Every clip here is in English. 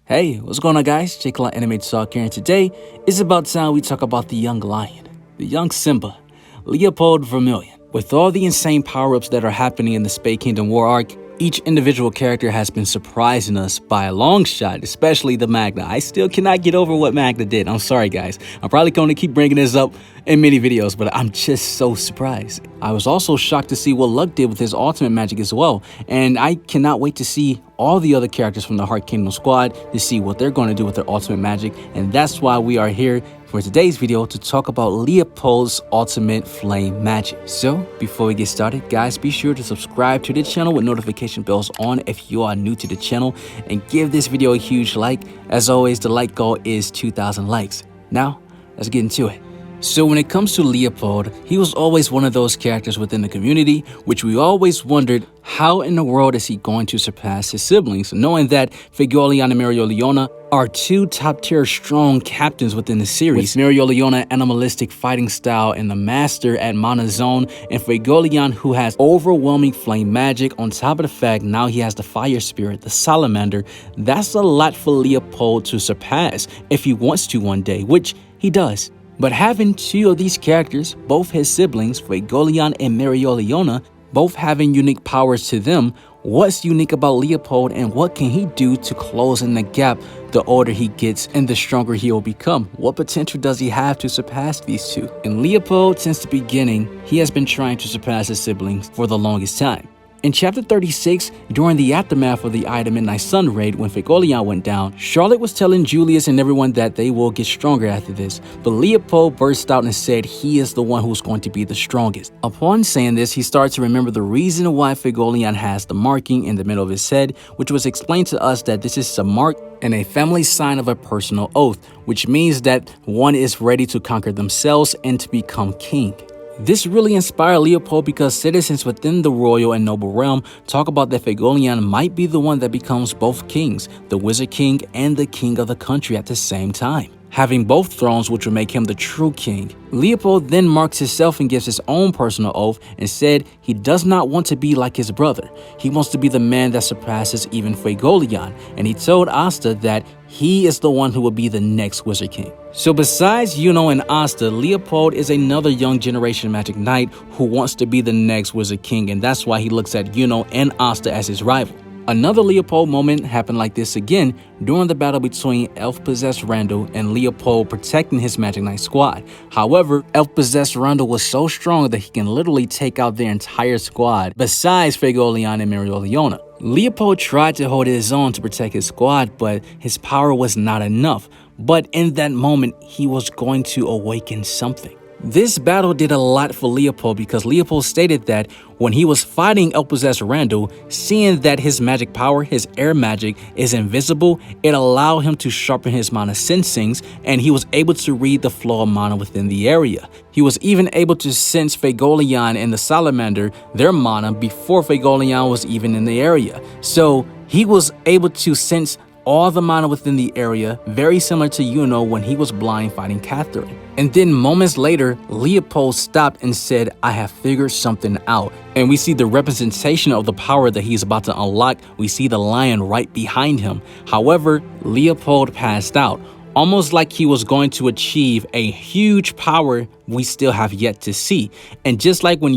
Hey, what's going on guys? Jake Animated Talk here, and today is about time we talk about the young lion, the young Simba, Leopold Vermillion. With all the insane power-ups that are happening in the Spade Kingdom War arc, each individual character has been surprising us by a long shot, especially the Magna. I still cannot get over what Magna did. I'm sorry guys. I'm probably going to keep bringing this up in many videos, but I'm just so surprised. I was also shocked to see what Luck did with his ultimate magic as well, and I cannot wait to see all the other characters from the Heart Kingdom squad to see what they're going to do with their ultimate magic, and that's why we are here for today's video to talk about Leopold's ultimate flame magic. So before we get started, guys, be sure to subscribe to the channel with notification bells on if you are new to the channel, and give this video a huge like. As always, the like goal is 2,000 likes. Now let's get into it. So when it comes to Leopold, he was always one of those characters within the community, which we always wondered, how in the world is he going to surpass his siblings, knowing that Fuegoleon and Mereoleona are two top-tier strong captains within the series. With Mereoleona animalistic fighting style and the master at Mana Zone, and Fuegoleon who has overwhelming flame magic on top of the fact now he has the fire spirit, the Salamander. That's a lot for Leopold to surpass if he wants to one day, which he does. But having two of these characters, both his siblings, Fuegoleon and Mereoleona, both having unique powers to them, what's unique about Leopold and what can he do to close in the gap the older he gets and the stronger he will become? What potential does he have to surpass these two? And Leopold, since the beginning, he has been trying to surpass his siblings for the longest time. In chapter 36, during the aftermath of the Eye of the Midnight Sun raid when Fuegoleon went down, Charlotte was telling Julius and everyone that they will get stronger after this, but Leopold burst out and said he is the one who's going to be the strongest. Upon saying this, he started to remember the reason why Fuegoleon has the marking in the middle of his head, which was explained to us that this is a mark and a family sign of a personal oath, which means that one is ready to conquer themselves and to become king. This really inspired Leopold because citizens within the royal and noble realm talk about that Fuegoleon might be the one that becomes both kings, the Wizard King and the king of the country at the same time, having both thrones, which would make him the true king. Leopold then marks himself and gives his own personal oath and said he does not want to be like his brother. He wants to be the man that surpasses even Fuegoleon, and he told Asta that he is the one who will be the next Wizard King. So besides Yuno and Asta, Leopold is another young generation magic knight who wants to be the next Wizard King, and that's why he looks at Yuno and Asta as his rival. Another Leopold moment happened like this again during the battle between Elf-possessed Randall and Leopold protecting his Magic Knight squad. However, Elf-possessed Randall was so strong that he can literally take out their entire squad besides Fuegoleon and Mereoleona. Leopold tried to hold his own to protect his squad, but his power was not enough. But in that moment, he was going to awaken something. This battle did a lot for Leopold because Leopold stated that when he was fighting Elf-possessed Randall, seeing that his magic power, his air magic, is invisible, it allowed him to sharpen his mana sensings, and he was able to read the flow of mana within the area. He was even able to sense Fuegoleon and the Salamander, their mana, before Fuegoleon was even in the area. So he was able to sense all the mana within the area, very similar to Yuno when he was blind fighting Catherine. And then moments later, Leopold stopped and said, I have figured something out. And we see the representation of the power that he's about to unlock. We see the lion right behind him. However, Leopold passed out, almost like he was going to achieve a huge power we still have yet to see. And just like when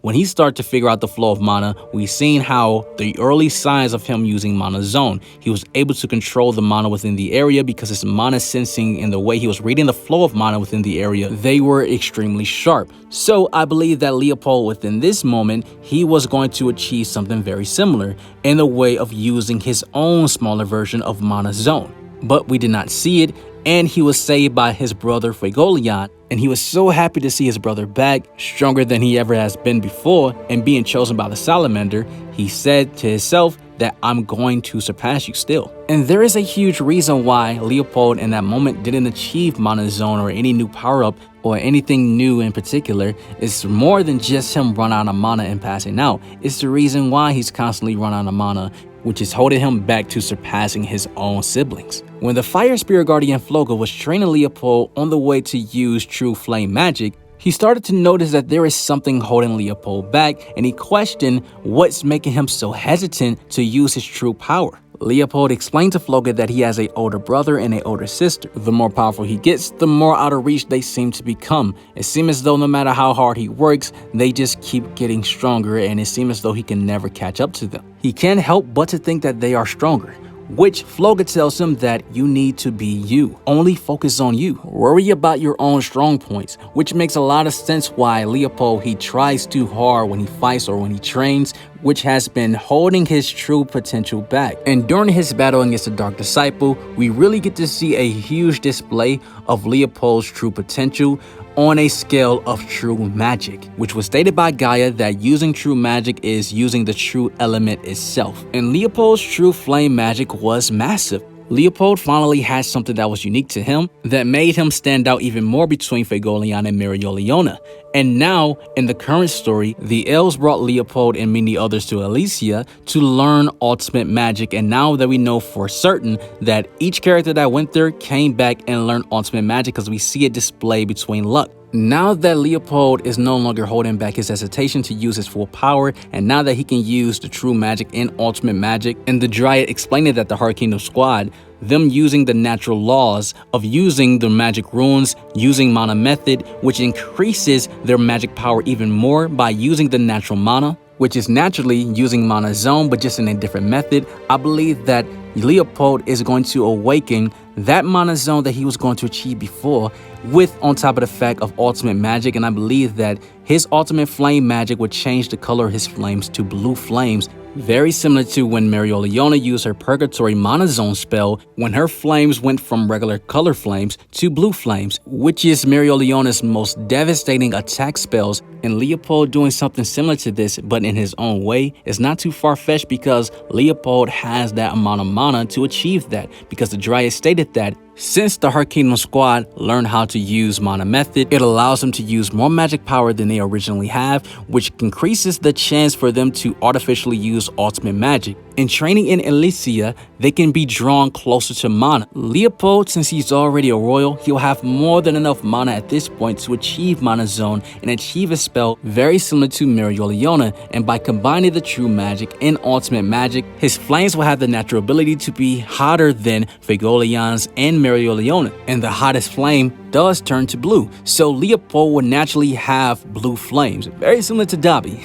when he started to figure out the flow of mana, we seen how the early signs of him using Mana Zone, he was able to control the mana within the area because his mana sensing and the way he was reading the flow of mana within the area, they were extremely sharp. So I believe that Leopold within this moment, he was going to achieve something very similar in the way of using his own smaller version of Mana Zone. But we did not see it, and he was saved by his brother Fuegoleon, and he was so happy to see his brother back, stronger than he ever has been before, and being chosen by the Salamander. He said to himself that I'm going to surpass you still. And there is a huge reason why Leopold in that moment didn't achieve Mana Zone or any new power-up or anything new in particular. It's more than just him run out of mana and passing out. It's the reason why he's constantly run out of mana, which is holding him back to surpassing his own siblings. When the Fire Spirit Guardian Flogo was training Leopold on the way to use True Flame Magic, he started to notice that there is something holding Leopold back, and he questioned what's making him so hesitant to use his true power. Leopold explained to Floga that he has an older brother and an older sister. The more powerful he gets, the more out of reach they seem to become. It seems as though no matter how hard he works, they just keep getting stronger, and it seems as though he can never catch up to them. He can't help but to think that they are stronger, which Floga tells him that you need to be you. Only focus on you. Worry about your own strong points, which makes a lot of sense why Leopold, he tries too hard when he fights or when he trains, which has been holding his true potential back. And during his battle against the Dark Disciple, we really get to see a huge display of Leopold's true potential on a scale of true magic, which was stated by Gaia that using true magic is using the true element itself. And Leopold's true flame magic was massive. Leopold finally had something that was unique to him that made him stand out even more between Fuegoleon and Mereoleona. And now, in the current story, the elves brought Leopold and many others to Elysia to learn ultimate magic, and now that we know for certain that each character that went there came back and learned ultimate magic because we see it displayed between luck. Now that Leopold is no longer holding back his hesitation to use his full power, and now that he can use the true magic and ultimate magic, and the Dryad explained it at the Heart Kingdom squad, them using the natural laws of using the magic runes, using mana method, which increases their magic power even more by using the natural mana, which is naturally using mana zone, but just in a different method. I believe that Leopold is going to awaken that mana zone that he was going to achieve before, with on top of the fact of ultimate magic, and I believe that his ultimate flame magic would change the color of his flames to blue flames, very similar to when Mereoleona used her Purgatory Mana Zone spell when her flames went from regular color flames to blue flames, which is Mereoleona's most devastating attack spells. And Leopold doing something similar to this, but in his own way, is not too far-fetched because Leopold has that amount of mana to achieve that, because the Dryad stated that since the Heart Kingdom squad learned how to use mana method, it allows them to use more magic power than they originally have, which increases the chance for them to artificially use ultimate magic. In training in Elysia, they can be drawn closer to mana. Leopold, since he's already a royal, he'll have more than enough mana at this point to achieve Mana Zone and achieve a spell very similar to Mereoleona, and by combining the true magic and ultimate magic, his flames will have the natural ability to be hotter than Fuegoleon's and Mereoleona, and the hottest flame does turn to blue, so Leopold would naturally have blue flames, very similar to Dobby.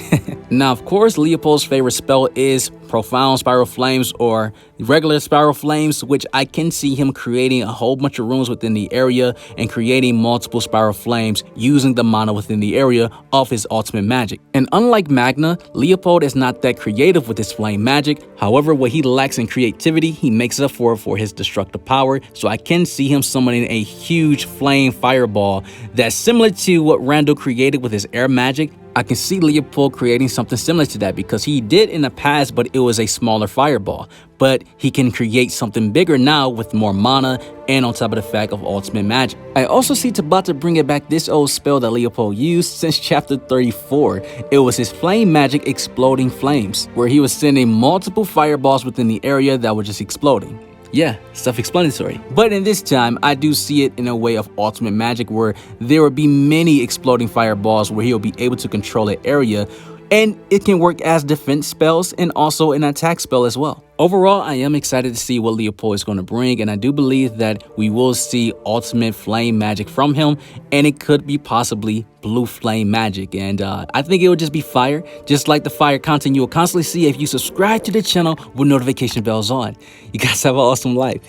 Now, of course, Leopold's favorite spell is Profound Spiral Flames or regular Spiral Flames, which I can see him creating a whole bunch of runes within the area and creating multiple Spiral Flames using the mana within the area of his ultimate magic. And unlike Magna, Leopold is not that creative with his flame magic. However, what he lacks in creativity, he makes up for his destructive power, so I can see him summoning a huge flame fireball that's similar to what Randall created with his air magic. I can see Leopold creating something similar to that because he did in the past, but it was a smaller fireball. But he can create something bigger now with more mana and on top of the fact of ultimate magic. I also see Tabata bringing back this old spell that Leopold used since chapter 34. It was his flame magic Exploding Flames, where he was sending multiple fireballs within the area that were just exploding. Yeah, self-explanatory. But in this time, I do see it in a way of ultimate magic where there will be many exploding fireballs where he'll be able to control an area, and it can work as defense spells and also an attack spell as well. Overall, I am excited to see what Leopold is going to bring, and I do believe that we will see ultimate flame magic from him, and it could be possibly blue flame magic, and I think it would just be fire, just like the fire content you will constantly see if you subscribe to the channel with notification bells on. You guys have an awesome life.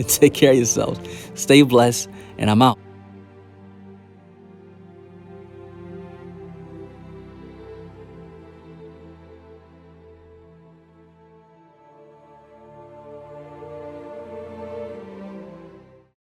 Take care of yourselves. Stay blessed, and I'm out.